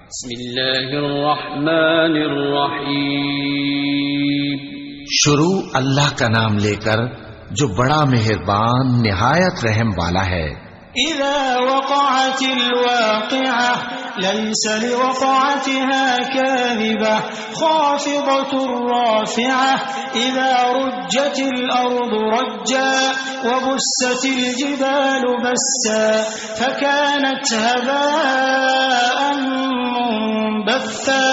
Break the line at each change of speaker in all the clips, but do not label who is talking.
बिस्मिल्लाहिर्रहमानिर्रहीम।
शुरू अल्लाह का नाम लेकर जो बड़ा मेहरबान निहायत रहम वाला है।
इज़ा वक़अतिल वाक़िअह लैसा लिवक़अतिहा काज़िबह ख़ाफ़िदतुर राफ़िअह इज़ा रुज्जतिल अर्दु रज्जा वबुस्सतिल जिबालु बस्सा फकानत हबाअन मुंबत्था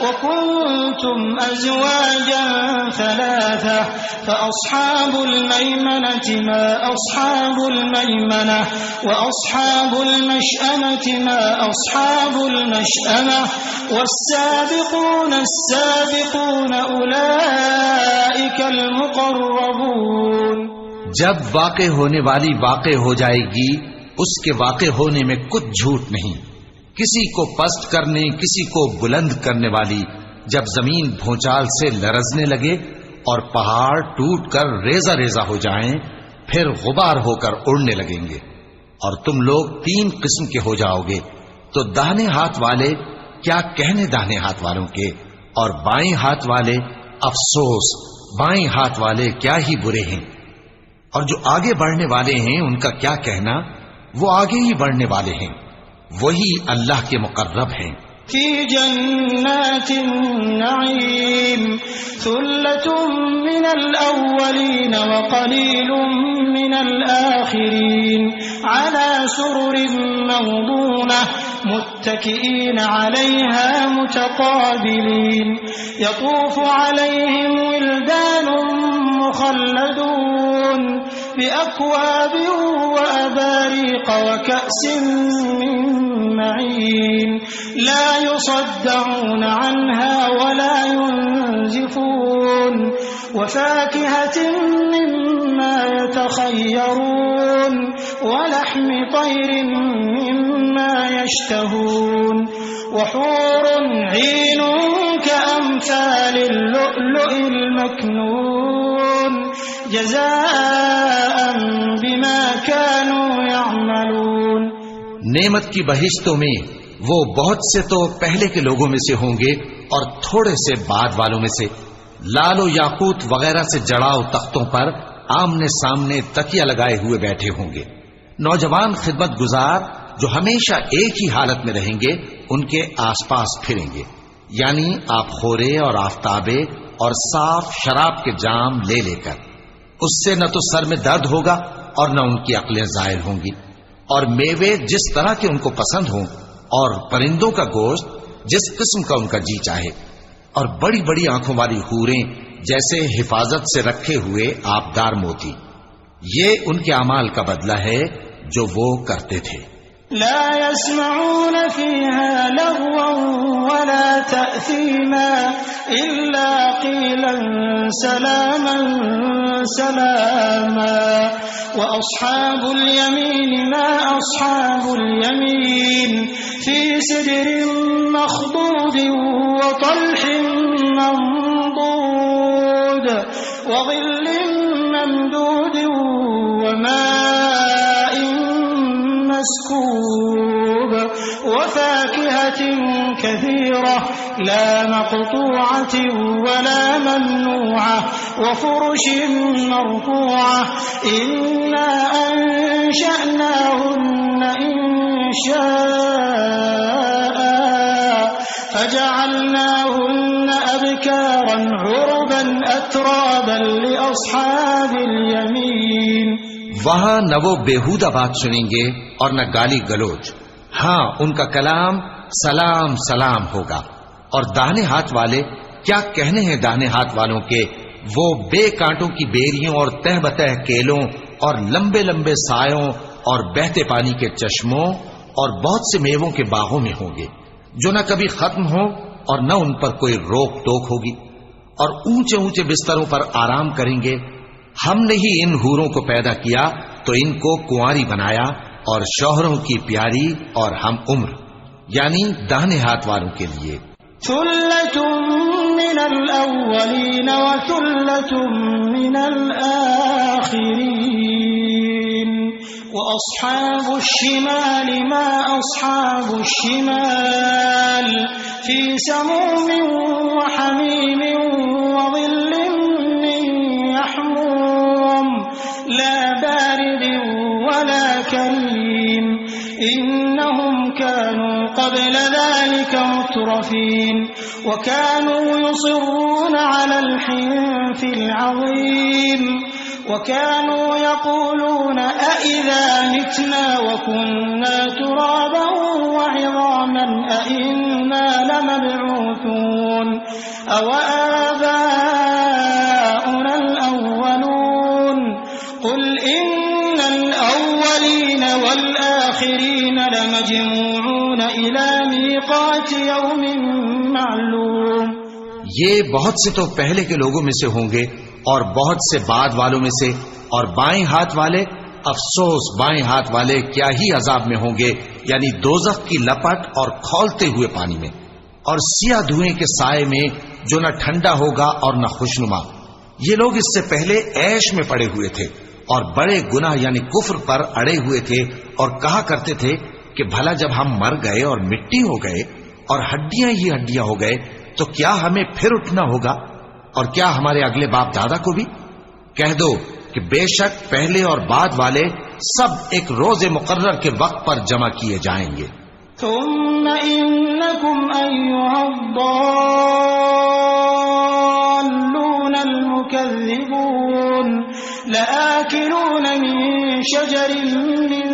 वकुंतुम अज़वाजन थलाथा फ़अस्हाबुल मैमनति मा अस्हाबुल मैमनह वअस्हाबुल मशअमति मा अस्हाबुल मशअमह वस्साबिक़ून अस्साबिक़ून उलाइकल मुक़र्रबून।
जब वाक़े होने वाली वाक़े हो जाएगी, उसके वाक़े होने में कुछ झूठ नहीं। किसी को पस्त करने, किसी को बुलंद करने वाली जब जमीन भूचाल से लरजने लगे और पहाड़ टूटकर रेजा रेजा हो जाएं, फिर गुबार होकर उड़ने लगेंगे और तुम लोग 3 किस्म के हो जाओगे। तो दाहिने हाथ वाले क्या कहने दाहिने हाथ वालों के, और बाएं हाथ वाले अफसोस बाएं हाथ वाले क्या ही बुरे हैं। और जो आगे बढ़ने वाले हैं उनका क्या कहना, वो आगे ही बढ़ने वाले हैं, वही अल्लाह के मुकर्रब हैं।
फी जन्नातिन नईम सुल्लतुम मिनल अव्वलीन व कलीलुम मिनल आखिरीन अला सुरुरिन मौदूनह मुत्तकिईन अलैहा मुतकाबिलीन यतूफु अलैहिम विल्दानुम मुखल्लदून बिअक्वाब व अबारीक़ व कअसिन मिन मईन ला युसद्दऊन अन्हा वला युनज़िफून वफ़ाकिहतिन मिम्मा यतख़य्यरून वलहमि तैरिन मिम्मा यश्तहून वहूरुन ईन कअम्सालिल लुअलुइल मकनून जज़ाअन बिमा कानू यअमलून।
नेमत की बहिश्तों में वो बहुत से तो पहले के लोगों में से होंगे और थोड़े से बाद वालों में से लालो याकूत वगैरह से जड़ाव तख्तों पर आमने सामने तकिया लगाए हुए बैठे होंगे। नौजवान खिदमत गुजार जो हमेशा एक ही हालत में रहेंगे उनके आसपास फिरेंगे, यानी आबखोरे और आफ्ताबे और साफ शराब के जाम ले लेकर। उससे न तो सर में दर्द होगा और न उनकी अक्लें जायल होंगी, और मेवे जिस तरह के उनको पसंद हों, और परिंदों का गोश्त जिस किस्म का उनका जी चाहे, और बड़ी बड़ी आंखों वाली हूरें जैसे हिफाजत से रखे हुए आबदार मोती। ये उनके अमाल का बदला है जो वो करते थे।
ला यस्मऊन फीहा लग़वन वला तअसीमा इल्ला क़ीलन सलामन सलामा व अस्हाबुल यमीन मा अस्हाबुल यमीन फी सिदरिन मख़दूदिन व तल्हिन मंदूद व ज़िल्लिन ममदूदिन व माइन मस्कूब व फ़ाकिहतिन कसीरह ला मक़तूअतिन वला ममनूअह व फ़ुरुशिन मरफ़ूअह इन्ना अंशअनाहुन्न इंशाअ फजअलनाहुन्न अबकारन उरबन अतराबन लिअस्हाबिल यमीन।
वहां न वो बेहूदा बात सुनेंगे और न गाली गलोच। हाँ, उनका कलाम सलाम सलाम होगा। और दाहिने हाथ वाले क्या कहने हैं दाहिने हाथ वालों के, वो बेकांटों की बेरियों और तह बतह केलों और लंबे लंबे सायों और बहते पानी के चश्मों और बहुत से मेवों के बागों में होंगे जो न कभी खत्म हो और न उन पर कोई रोक टोक होगी, और ऊंचे ऊंचे बिस्तरों पर आराम करेंगे। हमने ही इन हूरों को पैदा किया तो इनको कुंवारी बनाया और शौहरों की प्यारी और हम उम्र, यानी दाहिने हाथ वालों के लिए।
सुल्लतुम मिनल अव्वलीन व सुल्लतुम मिनल आखिरीन व अस्हाबुश शिमाल मा अस्हाबुश शिमाल फी समूमिन व हमीमिन व ज़िल्लिन मिन यहमूम ला बारिदिन वला करीम इन्नहुम कानू क़ब्ल ज़ालिका मुत्रफीन व कानू युसिर्रूना अलल हिन्सिल अज़ीम وكانوا يقولون أإذا متنا وكنا ترابا وعظاما أإنا لمبعوثون أوآباؤنا الأولون قل إن الأولين والآخرين لمجموعون إلى ميقات يوم معلوم।
ये बहुत से तो पहले के लोगों में से होंगे और बहुत से बाद वालों में से, और बाएं हाथ वाले, अफसोस बाएं हाथ वाले क्या ही अजाब में होंगे, यानी दोजख की लपट और खौलते हुए पानी में, और सिया धुएं के साए में जो न ठंडा होगा और न खुशनुमा। ये लोग इससे पहले ऐश में पड़े हुए थे और बड़े गुनाह यानी कुफ्र पर अड़े हुए थे, और कहा करते थे कि भला जब हम मर गए और मिट्टी हो गए और हड्डियां ही हड्डियां हो गए तो क्या हमें फिर उठना होगा, और क्या हमारे अगले बाप दादा को भी? कह दो कि बेशक पहले और बाद वाले सब एक रोजे मुकर्रर के वक्त पर जमा किए जाएंगे।
थुम्म इन्नकुम अय्युहद्दाल्लूनल मुकज़्ज़िबून लआकिलून मिन शजरिन मिन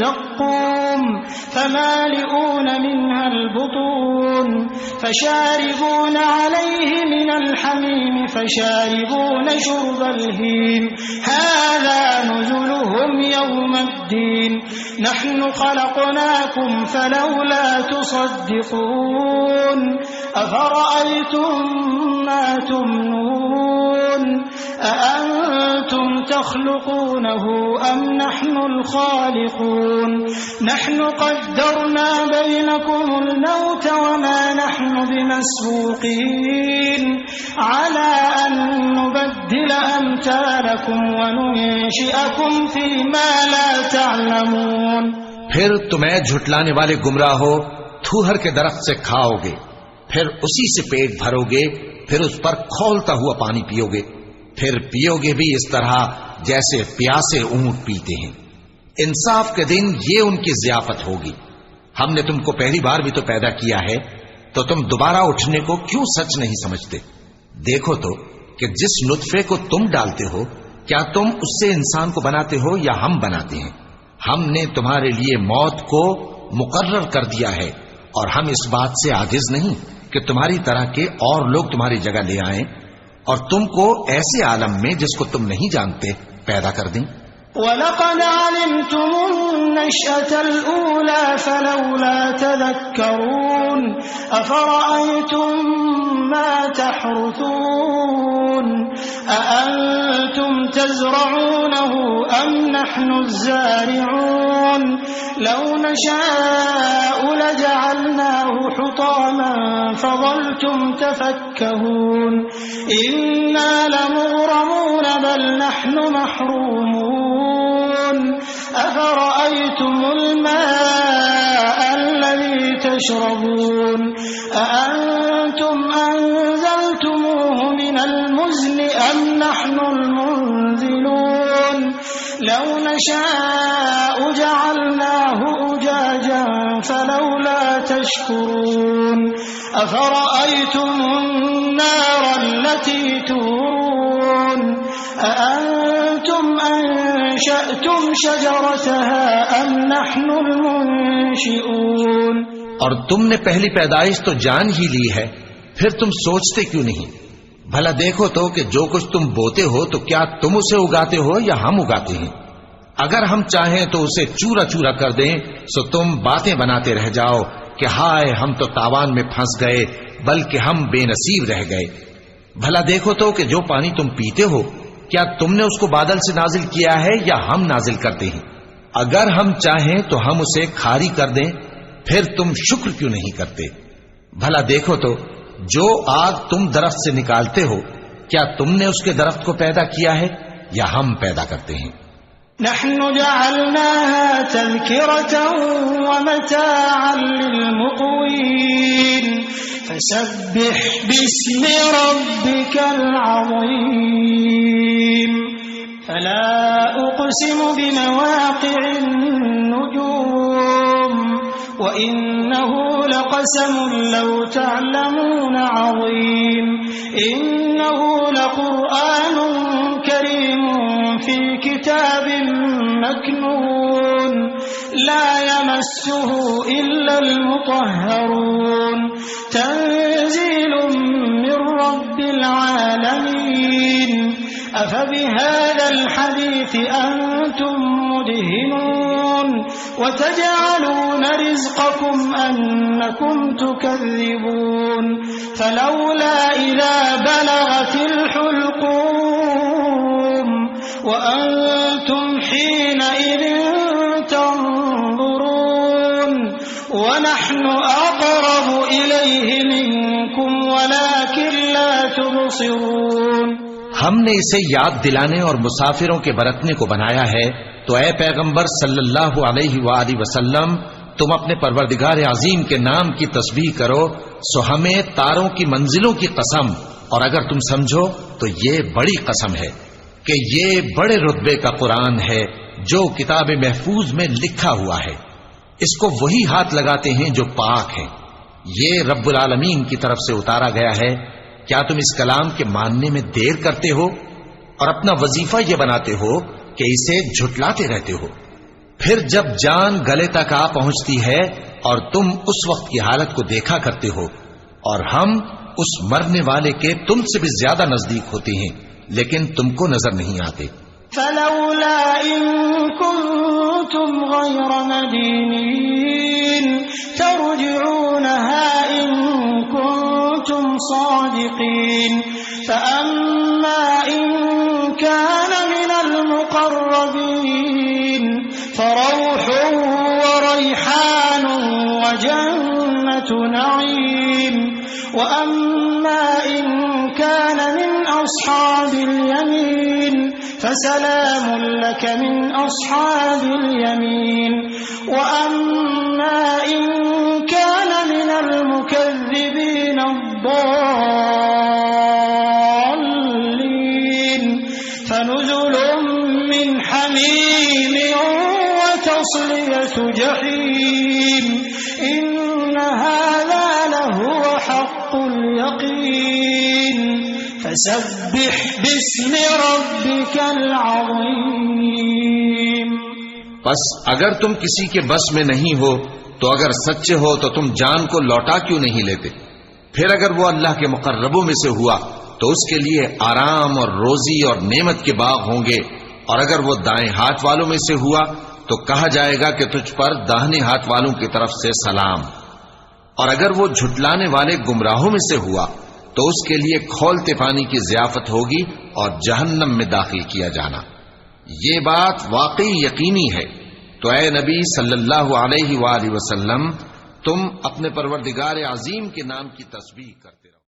ज़क़्क़ूम फमालिऊन मिनहल बुतून फशारिबून अलैहि मिनल हमीम फशारिबून शुर्बल हीम हाज़ा नुज़ुलुहुम यौमद्दीन नहनु खलक़नाकुम फलौला तुसद्दिक़ून अफ़रअय्तुम मा तुमनून अअंतुम तख़्लुक़ूनहु अम नहनुल ख़ालिक़ून नहनु क़द्दरना बैनकुमुल मौत वमा नहनु बिमस्बूक़ीन अला अन नुबद्दिल अम्सालकुम व नुंशिअकुम फ़ीमा ला तअलमून।
फिर तुम्हें झुटलाने वाले गुमराह हो थूहर के दरख्त से खाओगे, फिर उसी से पेट भरोगे, फिर उस पर खौलता हुआ पानी पियोगे, फिर पियोगे भी इस तरह जैसे प्यासे ऊंट पीते हैं। इंसाफ के दिन ये उनकी ज़ियाफत होगी। हमने तुमको पहली बार भी तो पैदा किया है, तो तुम दोबारा उठने को क्यों सच नहीं समझते? देखो तो कि जिस नुत्फे को तुम डालते हो क्या तुम उससे इंसान को बनाते हो या हम बनाते हैं? हमने तुम्हारे लिए मौत को मुकर्रर कर दिया है, और हम इस बात से आजिज नहीं कि तुम्हारी तरह के और लोग तुम्हारी जगह ले आएं और तुमको ऐसे आलम में जिसको तुम नहीं जानते पैदा कर दें।
वलक़द अलिमतुमुन नश्अतल ऊला फलौला तज़क्करून अफ़रअय्तुम मा तहरुसून अअंतुम तज़रऊनहु अम नहनुज़ ज़ारिऊन लौ नशाअु लजअलनाहु हुतामन फज़ल्तुम तफक्कहून इन्ना लमुग़रमून बल नहनु महरूमून अफ़रअय्तुमुल माअ अल्लज़ी तशरबून अअंतुम अंज़लतुमूहु मिनल मुज़्नि अम नहनुल मुनज़िलून लौ नशाअु जअलनाहु उजाजन फलौला तशकुरून अफ़रअय्तुमुन नार अल्लती तूरून अअंतुम अंशअतुम शजरतहा अम नहनुल मुंशिऊन।
और तुमने पहली पैदाइश तो जान ही ली है, फिर तुम सोचते क्यों नहीं? भला देखो तो कि जो कुछ तुम बोते हो तो क्या तुम उसे उगाते हो या हम उगाते हैं? अगर हम चाहें तो उसे चूरा चूरा कर दें, सो तुम बातें बनाते रह जाओ कि हाय हम तो तावान में फंस गए, बल्कि हम बेनसीब रह गए। भला देखो तो कि जो पानी तुम पीते हो क्या तुमने उसको बादल से नाजिल किया है या हम नाजिल करते हैं? अगर हम चाहें तो हम उसे खारी कर दें, फिर तुम शुक्र क्यों नहीं करते? भला देखो तो जो आग तुम दरख्त से निकालते हो क्या तुमने उसके दरख्त को पैदा किया है या हम पैदा करते हैं?
नहनु जअलनाहा तज़किरतन व मताअन लिलमुक़वीन फसब्बिह बिस्मि रब्बिकल अज़ीम फला उक़सिमु बिमवाक़िअन नुजूम व इन्नहु लक़समुन लौ तअलमून अज़ीम इन्नहु लक़ुरआनुन करीमुन फ़ी किताबिन मकनून ला यमस्सुहु इल्लल मुतह्हरून तंज़ीलुम मिर रब्बिल आलमीन अफ़बिहाज़ल हदीस अंतुम मुदहिनून वतजअलून रिज़्क़कुम अन्नकुम तुकज़्ज़िबून फलौला इज़ा बलगतिल हुल्क़ूम वअंतुम हीनइज़िन तंज़ुरून वनहनु अक़रबु इलैहि मिनकुम वलाकिन ला तुबसिरून।
हमने इसे याद दिलाने और मुसाफिरों के बरतने को बनाया है, तो ऐ पैगंबर सल्लल्लाहु अलैहि वसल्लम तुम अपने परवरदिगार अजीम के नाम की तस्बीह करो, सो हमें तारों की मंजिलों की कसम, और अगर तुम समझो तो ये बड़ी कसम है कि ये बड़े रुतबे का कुरान है जो किताब महफूज में लिखा हुआ है। इसको वही हाथ लगाते हैं जो पाक हैं। ये रब्बुल आलमीन की तरफ से उतारा गया है। क्या तुम इस कलाम के मानने में देर करते हो और अपना वजीफा यह बनाते हो कि इसे झुटलाते रहते हो? फिर जब जान गले तक आ पहुंचती है और तुम उस वक्त की हालत को देखा करते हो और हम उस मरने वाले के तुमसे भी ज्यादा नजदीक होते हैं, लेकिन तुमको नजर नहीं आते।
फलौला इन कुंतुम गैर मदीनीन तर्जिऊनहा इन कुंतुम सादिकीन फअम्मा इन कान मिनल मुक़र्रबीन फरौहुन व रैहानुन व जन्नतु नईम व अम्मा इन कान मिन अस्हाबिल यमीन फसलामुन लक मिन अस्हाबिल यमीन व अम्मा इन कान मिनल मुकज़्ज़िबीन अद्दाल्लीन फनुज़ुलुम मिन हमीम व तस्लियतु जहीम इन्न हाज़ा लहुव हक़्क़ुल यक़ीन फसब्बिह बिस्मि रब्बिकल अज़ीम।
बस अगर तुम किसी के बस में नहीं हो तो अगर सच्चे हो तो तुम जान को लौटा क्यों नहीं लेते? फिर अगर वो अल्लाह के मुकर्रबों में से हुआ तो उसके लिए आराम और रोजी और नेमत के बाग होंगे, और अगर वो दाएं हाथ वालों में से हुआ तो कहा जाएगा कि तुझ पर दाहिने हाथ वालों की तरफ से सलाम, और अगर वो झुटलाने वाले गुमराहों में से हुआ तो उसके लिए खौलते पानी की ज़ियाफत होगी और जहन्नम में दाखिल किया जाना। ये बात वाकई यकीनी है। तो ऐ नबी सल्लल्लाहु अलैहि वसल्लम तुम अपने परवरदिगार अजीम के नाम की तस्बीह करते रहो।